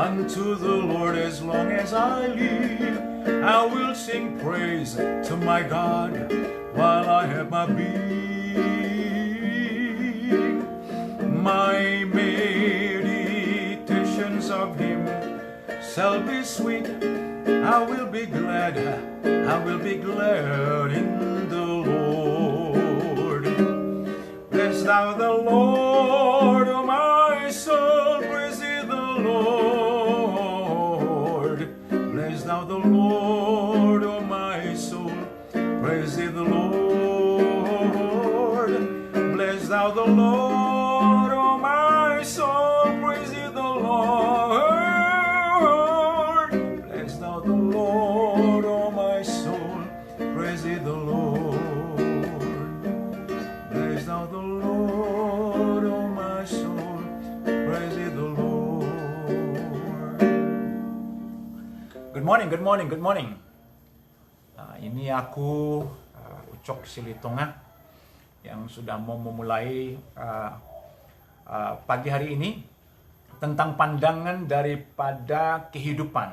unto the Lord as long as I live. I will sing praise to my God while I have my being. My meditations of Him shall be sweet. I will be glad in the Lord. Bless thou the Lord, O my soul, praise ye the Lord. Bless thou the Lord, O my soul, praise ye the Lord. Bless thou the Lord, O my soul, praise ye the Lord. Bless thou the Lord, O my soul, praise ye the Lord. Bless thou the Lord, O my soul, praise ye the Lord. Good morning. Ini aku Ucok Silitonga yang sudah mau memulai pagi hari ini tentang pandangan daripada kehidupan.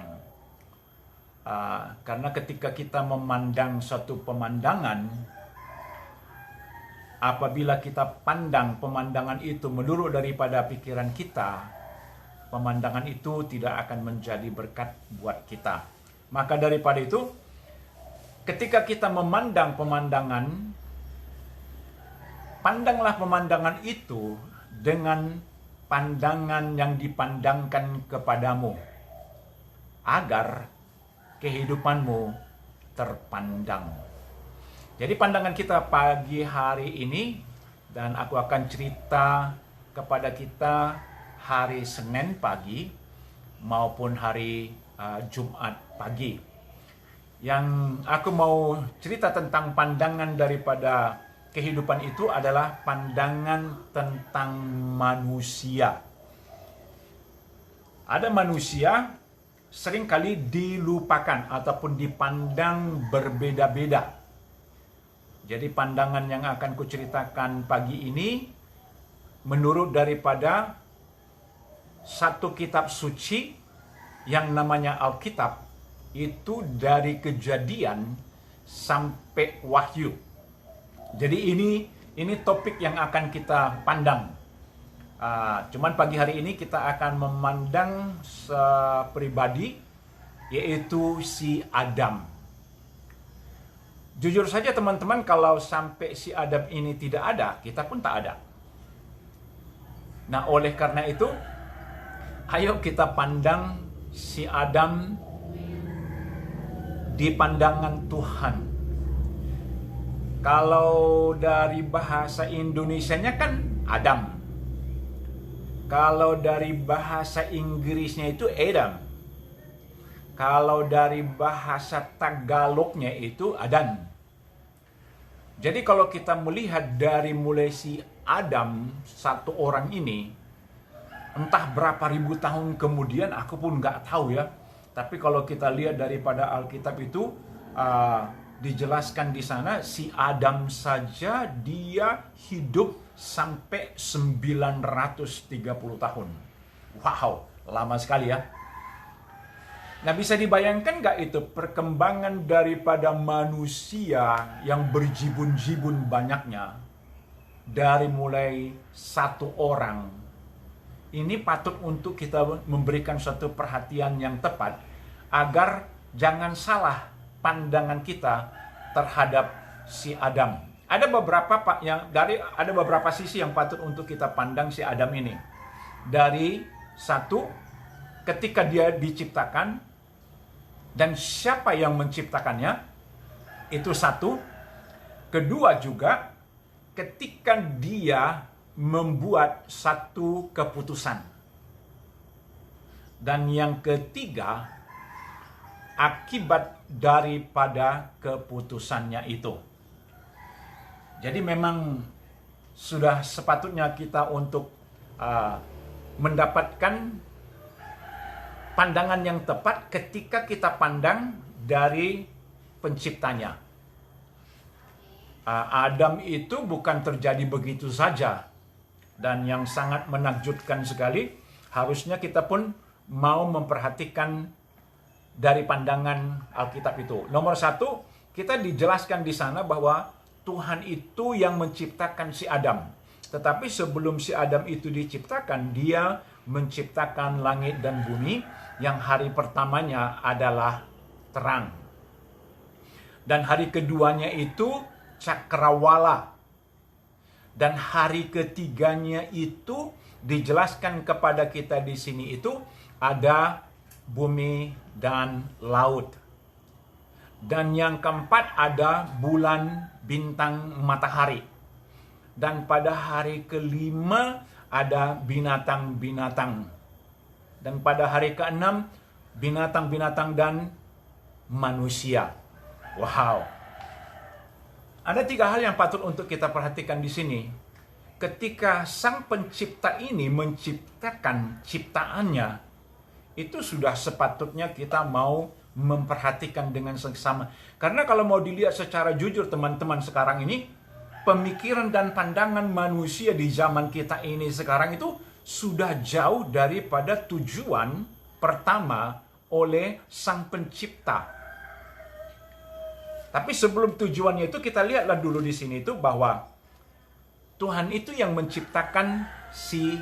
Karena ketika kita memandang suatu pemandangan, apabila kita pandang pemandangan itu menurut daripada pikiran kita, pemandangan itu tidak akan menjadi berkat buat kita. Maka daripada itu, ketika kita memandang pemandangan, pandanglah pemandangan itu dengan pandangan yang dipandangkan kepadamu, agar kehidupanmu terpandang. Jadi pandangan kita pagi hari ini, dan aku akan cerita kepada kita hari Senin pagi maupun hari Jumat pagi. Yang aku mau cerita tentang pandangan daripada kehidupan itu adalah pandangan tentang manusia. Ada manusia seringkali dilupakan ataupun dipandang berbeda-beda. Jadi pandangan yang akan kuceritakan pagi ini menurut daripada satu kitab suci yang namanya Alkitab, itu dari Kejadian sampai Wahyu. Jadi ini topik yang akan kita pandang. Cuman pagi hari ini kita akan memandang pribadi, yaitu si Adam. Jujur saja teman-teman, kalau sampai si Adam ini tidak ada, kita pun tak ada. Nah, oleh karena itu, ayo kita pandang si Adam di pandangan Tuhan. Kalau dari bahasa Indonesianya kan Adam. Kalau dari bahasa Inggrisnya itu Adam. Kalau dari bahasa Tagalognya itu Adan. Jadi kalau kita melihat dari mulai si Adam, satu orang ini, entah berapa ribu tahun kemudian, aku pun nggak tahu ya. Tapi kalau kita lihat daripada Alkitab itu, dijelaskan di sana, si Adam saja dia hidup sampai 930 tahun. Wow, lama sekali ya. Nah, bisa dibayangkan nggak itu perkembangan daripada manusia yang berjibun-jibun banyaknya, dari mulai satu orang. Ini patut untuk kita memberikan suatu perhatian yang tepat, agar jangan salah pandangan kita terhadap si Adam. Ada beberapa sisi yang patut untuk kita pandang si Adam ini. Dari satu, ketika dia diciptakan dan siapa yang menciptakannya, itu satu. Kedua juga, ketika dia membuat satu keputusan. Dan yang ketiga, akibat daripada keputusannya itu. Jadi memang sudah sepatutnya kita untuk mendapatkan pandangan yang tepat ketika kita pandang dari penciptanya. Adam itu bukan terjadi begitu saja. Dan yang sangat menakjubkan sekali, harusnya kita pun mau memperhatikan dari pandangan Alkitab itu. Nomor satu, kita dijelaskan di sana bahwa Tuhan itu yang menciptakan si Adam. Tetapi sebelum si Adam itu diciptakan, dia menciptakan langit dan bumi yang hari pertamanya adalah terang. Dan hari keduanya itu cakrawala. Dan hari ketiganya itu dijelaskan kepada kita di sini itu ada bumi dan laut. Dan yang keempat ada bulan, bintang, matahari. Dan pada hari kelima ada binatang-binatang. Dan pada hari keenam binatang-binatang dan manusia. Wow. Ada 3 hal yang patut untuk kita perhatikan di sini. Ketika Sang Pencipta ini menciptakan ciptaannya, itu sudah sepatutnya kita mau memperhatikan dengan seksama. Karena kalau mau dilihat secara jujur teman-teman sekarang ini, pemikiran dan pandangan manusia di zaman kita ini sekarang itu sudah jauh daripada tujuan pertama oleh Sang Pencipta. Tapi sebelum tujuannya itu kita lihatlah dulu di sini itu bahwa Tuhan itu yang menciptakan si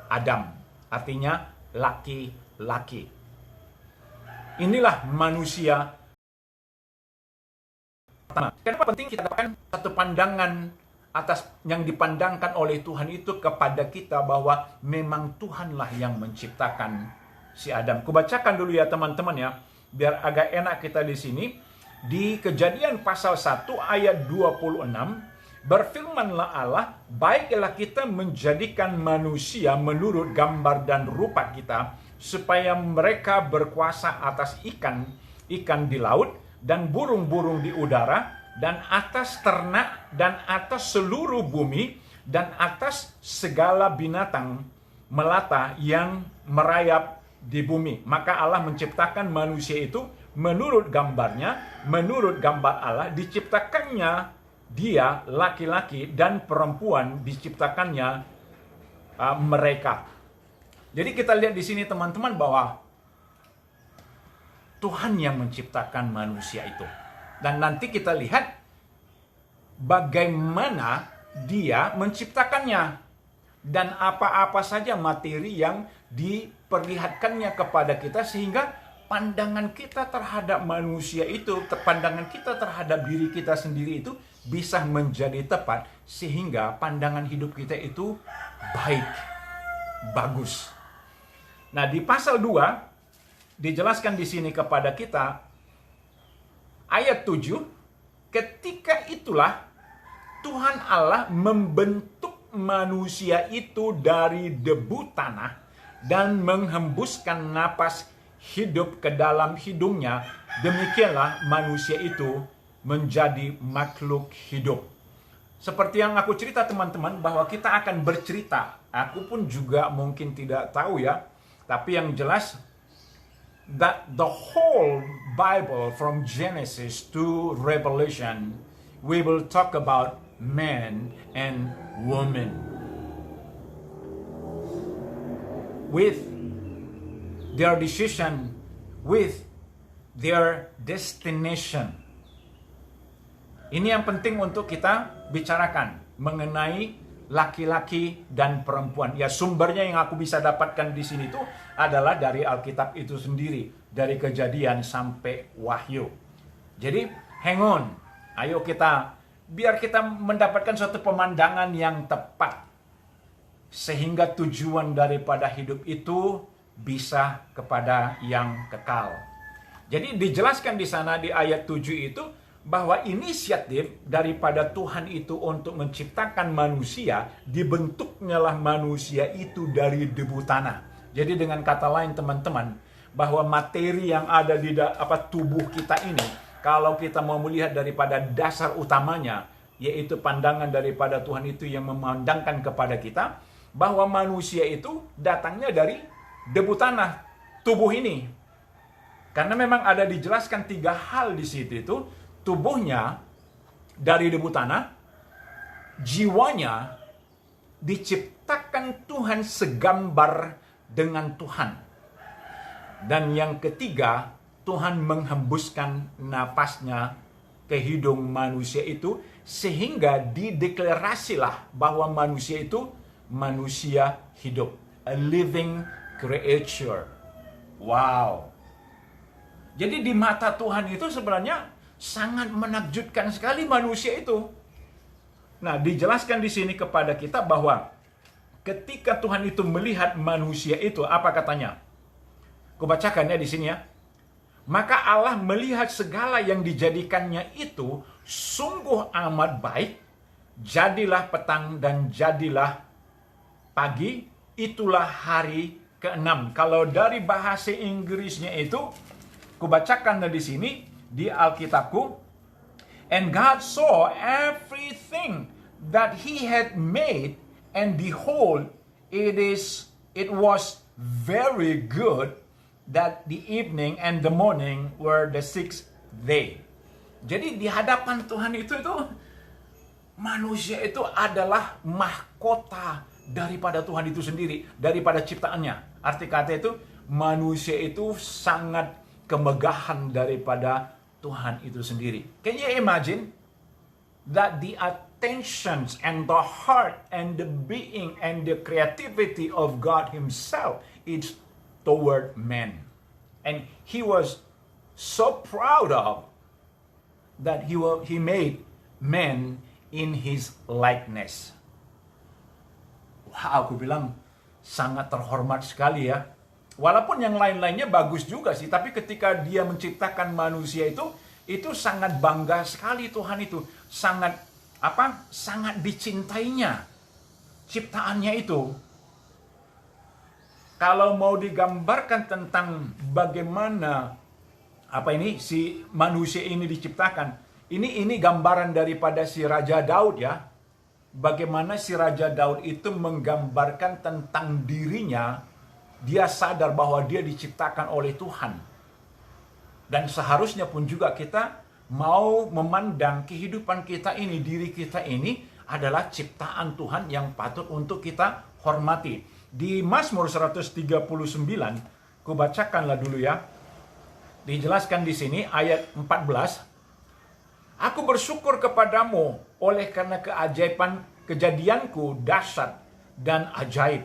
Adam. Artinya laki-laki. Inilah manusia pertama. Kenapa penting kita dapatkan satu pandangan atas yang dipandangkan oleh Tuhan itu kepada kita bahwa memang Tuhanlah yang menciptakan si Adam. Kubacakan dulu ya teman-teman ya, biar agak enak kita di sini. Di Kejadian pasal 1 ayat 26, berfirmanlah Allah, baiklah kita menjadikan manusia menurut gambar dan rupa kita, supaya mereka berkuasa atas ikan di laut, dan burung-burung di udara, dan atas ternak, dan atas seluruh bumi, dan atas segala binatang melata yang merayap di bumi. Maka Allah menciptakan manusia itu menurut gambarnya, menurut gambar Allah, diciptakannya dia laki-laki dan perempuan diciptakannya mereka. Jadi kita lihat di sini teman-teman bahwa Tuhan yang menciptakan manusia itu. Dan nanti kita lihat bagaimana dia menciptakannya dan apa-apa saja materi yang diperlihatkannya kepada kita sehingga pandangan kita terhadap manusia itu, pandangan kita terhadap diri kita sendiri itu bisa menjadi tepat sehingga pandangan hidup kita itu baik, bagus. Nah, di pasal 2 dijelaskan di sini kepada kita ayat 7, ketika itulah Tuhan Allah membentuk manusia itu dari debu tanah dan menghembuskan napas hidup ke dalam hidungnya, demikianlah manusia itu menjadi makhluk hidup. Seperti yang aku cerita teman-teman, bahwa kita akan bercerita. Aku pun juga mungkin tidak tahu ya, tapi yang jelas that the whole Bible from Genesis to Revelation, we will talk about man and woman with their decision, with their destination. Ini yang penting untuk kita bicarakan mengenai laki-laki dan perempuan. Ya, sumbernya yang aku bisa dapatkan di sini itu adalah dari Alkitab itu sendiri, dari Kejadian sampai Wahyu. Jadi, hang on. Ayo biar kita mendapatkan suatu pemandangan yang tepat sehingga tujuan daripada hidup itu bisa kepada yang kekal. Jadi dijelaskan di sana di ayat 7 itu bahwa inisiatif daripada Tuhan itu untuk menciptakan manusia, dibentuknyalah manusia itu dari debu tanah. Jadi dengan kata lain teman-teman, bahwa materi yang ada di tubuh kita ini, kalau kita mau melihat daripada dasar utamanya, yaitu pandangan daripada Tuhan itu yang memandangkan kepada kita, bahwa manusia itu datangnya dari debu tanah, tubuh ini. Karena memang ada dijelaskan 3 hal di situ itu, tubuhnya dari debu tanah, jiwanya diciptakan Tuhan segambar dengan Tuhan. Dan yang ketiga, Tuhan menghembuskan napasnya ke hidung manusia itu, sehingga dideklarasilah bahwa manusia itu manusia hidup. A living creature. Wow. Jadi di mata Tuhan itu sebenarnya sangat menakjubkan sekali manusia itu. Nah, dijelaskan di sini kepada kita bahwa ketika Tuhan itu melihat manusia itu, apa katanya? Kubacakan ya di sini ya. Maka Allah melihat segala yang dijadikannya itu sungguh amat baik. Jadilah petang dan jadilah pagi, itulah hari ke-6. Kalau dari bahasa Inggrisnya itu, kubacakan di sini di Alkitabku. And God saw everything that He had made, and behold, it was very good. That the evening and the morning were the sixth day. Jadi di hadapan Tuhan itu manusia itu adalah mahkota daripada Tuhan itu sendiri, daripada ciptaannya. Arti kata itu, manusia itu sangat kemegahan daripada Tuhan itu sendiri. Can you imagine that the attentions and the heart and the being and the creativity of God Himself is toward man. And He was so proud of that he made man in His likeness. Wah, aku bilang sangat terhormat sekali ya. Walaupun yang lain-lainnya bagus juga sih, tapi ketika Dia menciptakan manusia itu sangat bangga sekali Tuhan itu. Sangat dicintainya ciptaannya itu. Kalau mau digambarkan tentang bagaimana si manusia ini diciptakan, ini gambaran daripada si Raja Daud ya. Bagaimana si Raja Daud itu menggambarkan tentang dirinya, dia sadar bahwa dia diciptakan oleh Tuhan. Dan seharusnya pun juga kita mau memandang kehidupan kita ini, diri kita ini adalah ciptaan Tuhan yang patut untuk kita hormati. Di Mazmur 139, kubacakanlah dulu ya. Dijelaskan di sini ayat 14. Aku bersyukur kepadamu oleh karena kejadianku dahsyat dan ajaib.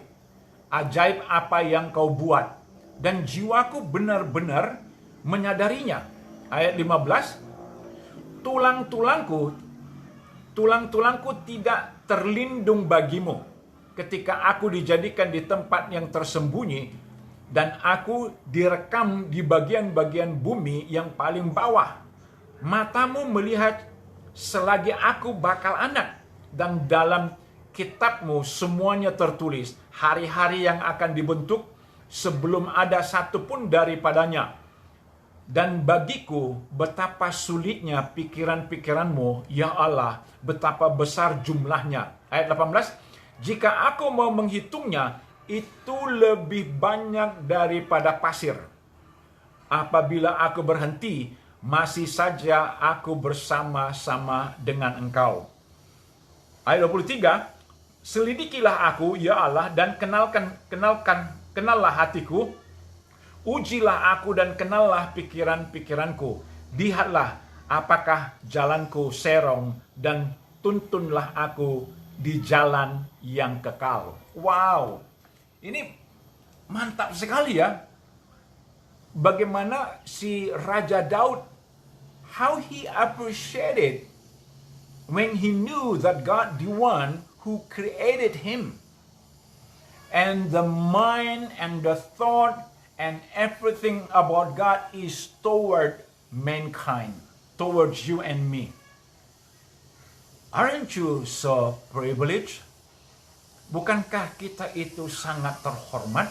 Ajaib apa yang kau buat. Dan jiwaku benar-benar menyadarinya. Ayat 15. Tulang-tulangku tidak terlindung bagimu. Ketika aku dijadikan di tempat yang tersembunyi, dan aku direkam di bagian-bagian bumi yang paling bawah. Matamu melihat selagi aku bakal anak, dan dalam kitabmu semuanya tertulis, hari-hari yang akan dibentuk sebelum ada satu pun daripadanya. Dan bagiku betapa sulitnya pikiran-pikiranmu, ya Allah, betapa besar jumlahnya. Ayat 18. Jika aku mau menghitungnya, itu lebih banyak daripada pasir. Apabila aku berhenti, masih saja aku bersama-sama dengan Engkau. Ayat 23, selidikilah aku, ya Allah, dan kenallah hatiku. Ujilah aku dan kenallah pikiran-pikiranku. Lihatlah apakah jalanku serong, dan tuntunlah aku di jalan yang kekal. Wow, ini mantap sekali ya. Bagaimana si Raja Daud, how he appreciated when he knew that God, the one who created him, and the mind and the thought and everything about God is toward mankind, towards you and me. Aren't you so privileged? Bukankah kita itu sangat terhormat?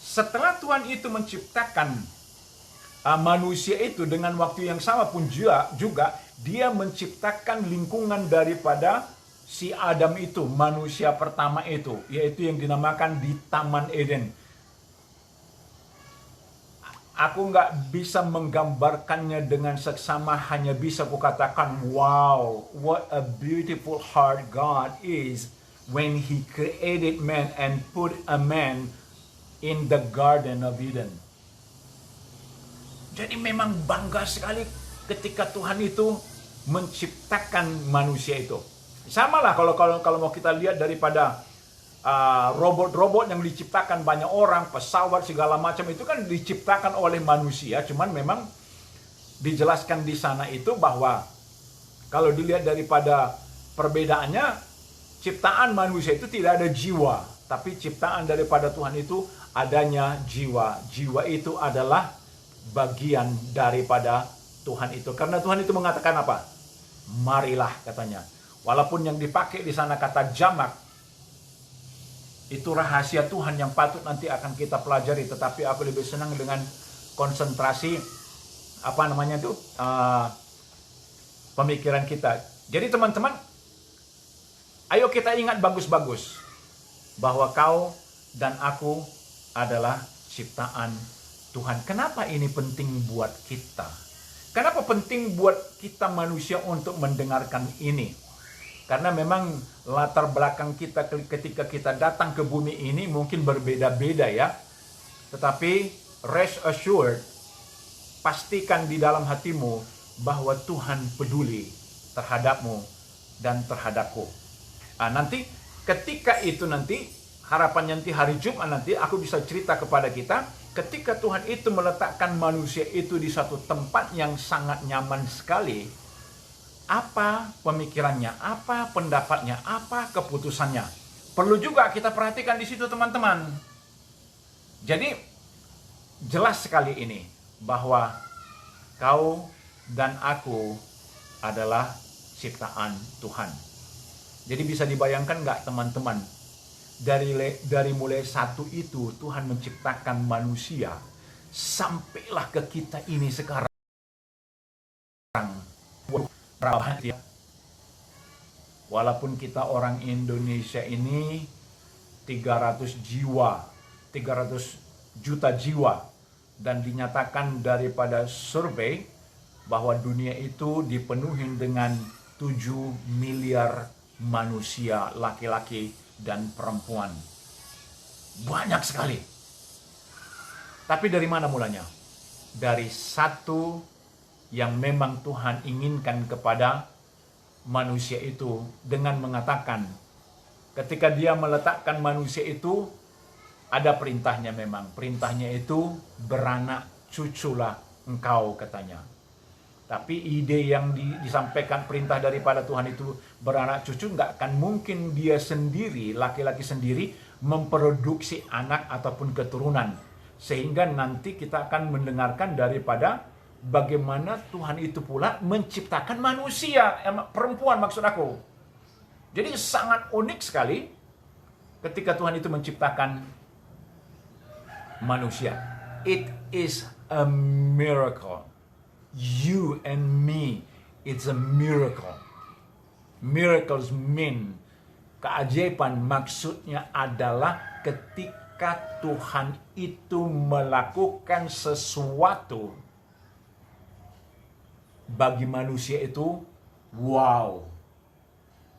Setelah Tuhan itu menciptakan manusia itu dengan waktu yang sama pun juga Dia menciptakan lingkungan daripada si Adam itu, manusia pertama itu, yaitu yang dinamakan di Taman Eden. Aku nggak bisa menggambarkannya dengan seksama, hanya bisa kukatakan, wow, what a beautiful heart God is when He created man and put a man in the Garden of Eden. Jadi memang bangga sekali ketika Tuhan itu menciptakan manusia itu. Sama lah kalau mau kita lihat daripada robot-robot yang diciptakan banyak orang, pesawat segala macam itu kan diciptakan oleh manusia. Cuman memang dijelaskan di sana itu bahwa kalau dilihat daripada perbedaannya, ciptaan manusia itu tidak ada jiwa, tapi ciptaan daripada Tuhan itu adanya jiwa. Jiwa itu adalah bagian daripada Tuhan itu. Karena Tuhan itu mengatakan apa? Marilah, katanya. Walaupun yang dipakai di sana kata jamak, itu rahasia Tuhan yang patut nanti akan kita pelajari. Tetapi aku lebih senang dengan konsentrasi pemikiran kita. Jadi teman-teman, ayo kita ingat bagus-bagus bahwa kau dan aku adalah ciptaan Tuhan. Kenapa ini penting buat kita? Kenapa penting buat kita manusia untuk mendengarkan ini? Karena memang latar belakang kita ketika kita datang ke bumi ini mungkin berbeda-beda ya. Tetapi rest assured, pastikan di dalam hatimu bahwa Tuhan peduli terhadapmu dan terhadapku. Nanti ketika itu harapan nanti hari Jumat nanti aku bisa cerita kepada kita, ketika Tuhan itu meletakkan manusia itu di satu tempat yang sangat nyaman sekali, apa pemikirannya, apa pendapatnya, apa keputusannya. Perlu juga kita perhatikan di situ teman-teman. Jadi jelas sekali ini bahwa kau dan aku adalah ciptaan Tuhan. Jadi bisa dibayangkan nggak teman-teman? Dari mulai satu itu Tuhan menciptakan manusia sampailah ke kita ini sekarang. Walaupun kita orang Indonesia ini 300 juta jiwa, dan dinyatakan daripada survei bahwa dunia itu dipenuhi dengan 7 miliar manusia, laki-laki dan perempuan. Banyak sekali. Tapi dari mana mulanya? Dari satu yang memang Tuhan inginkan kepada manusia itu dengan mengatakan, ketika dia meletakkan manusia itu, ada perintahnya memang. Perintahnya itu beranak cuculah engkau, katanya. Tapi ide yang disampaikan perintah daripada Tuhan itu beranak cucu, nggak akan mungkin dia sendiri, laki-laki sendiri, memproduksi anak ataupun keturunan. Sehingga nanti kita akan mendengarkan daripada bagaimana Tuhan itu pula menciptakan manusia, perempuan maksud aku. Jadi sangat unik sekali ketika Tuhan itu menciptakan manusia. It is a miracle. You and me, it's a miracle. Miracles mean, keajaiban maksudnya adalah ketika Tuhan itu melakukan sesuatu bagi manusia itu, wow,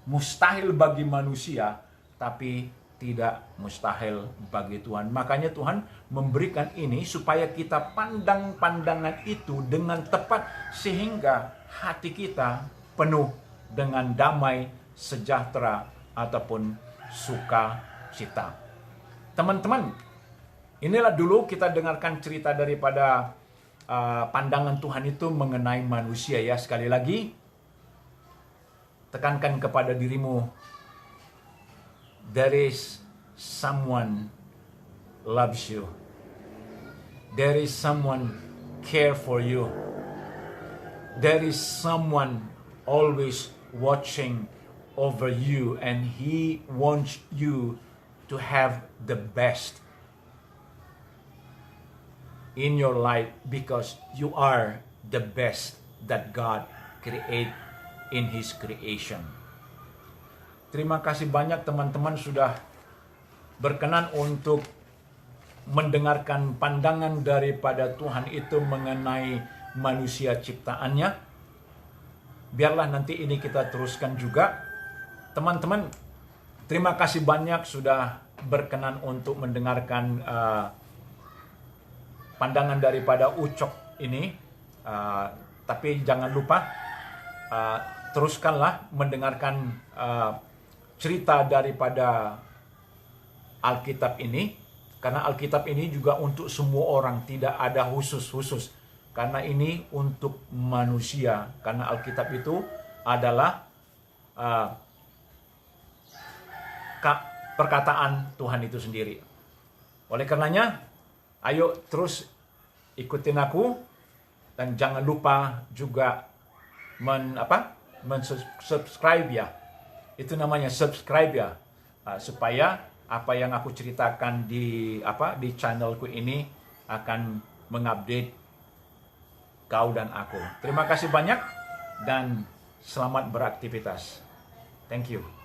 mustahil bagi manusia, tapi tidak mustahil bagi Tuhan. Makanya Tuhan memberikan ini supaya kita pandang pandangan itu dengan tepat, sehingga hati kita penuh dengan damai, sejahtera, ataupun sukacita. Teman-teman, inilah dulu kita dengarkan cerita daripada pandangan Tuhan itu mengenai manusia ya. Sekali lagi, tekankan kepada dirimu, there is someone loves you. There is someone care for you. There is someone always watching over you, and he wants you to have the best in your life, because you are the best that God create in His creation. Terima kasih banyak teman-teman sudah berkenan untuk mendengarkan pandangan daripada Tuhan itu mengenai manusia ciptaannya. Biarlah nanti ini kita teruskan juga. Teman-teman, terima kasih banyak sudah berkenan untuk mendengarkan pandangan daripada Ucok ini, tapi jangan lupa teruskanlah mendengarkan cerita daripada Alkitab ini, karena Alkitab ini juga untuk semua orang, tidak ada khusus-khusus. Karena ini untuk manusia, karena Alkitab itu adalah perkataan Tuhan itu sendiri. Oleh karenanya, ayo terus ikutin aku, dan jangan lupa juga subscribe ya. Itu namanya subscribe ya, supaya apa yang aku ceritakan di channelku ini akan mengupdate kau dan aku. Terima kasih banyak dan selamat beraktivitas. Thank you.